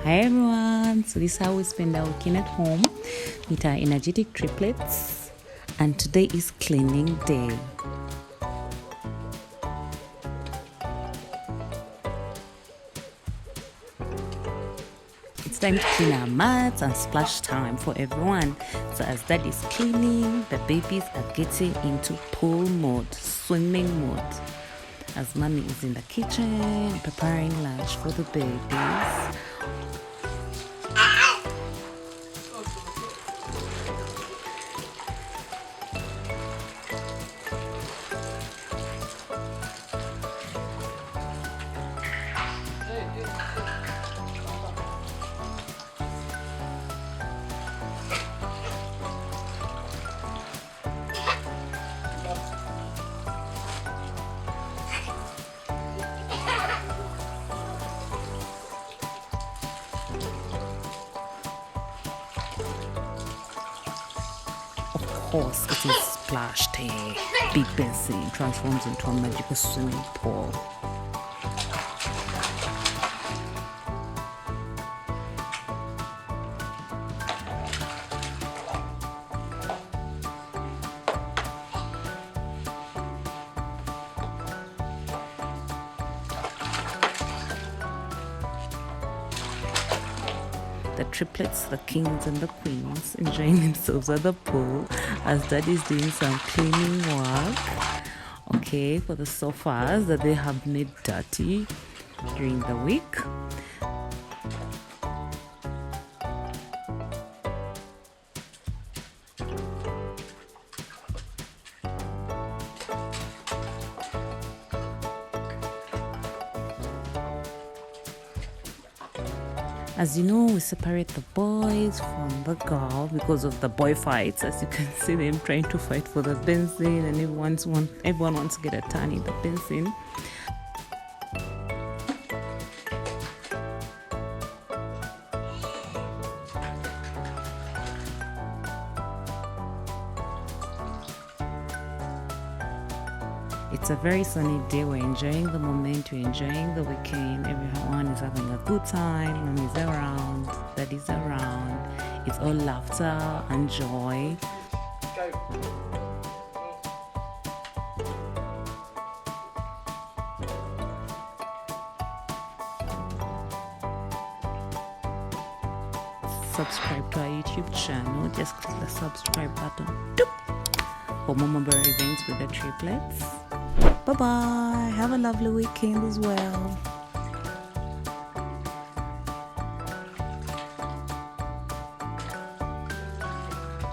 Hi everyone, so this is how we spend our weekend at home with our energetic triplets, and today is cleaning day. It's time to clean our mats and splash time for everyone. So as dad is cleaning, the babies are getting into pool mode, swimming mode, as mommy is in the kitchen preparing lunch for the babies. Of course, it is splashed. A big basin transforms into a magical swimming pool. The triplets, the kings and the queens, enjoying themselves at the pool as daddy's doing some cleaning work, okay, for the sofas that they have made dirty during the week. As you know, we separate the boys from the girl because of the boy fights. As you can see them trying to fight for the benzene, and everyone wants to get a turn in the benzene. It's a very sunny day. We're enjoying the moment, we're enjoying the weekend. Everyone is having a good time. Mom is around, dad is around. It's all laughter and joy. Subscribe to our YouTube channel. Just click the subscribe button for more mobile events with the triplets. Bye bye. Have a lovely weekend as well.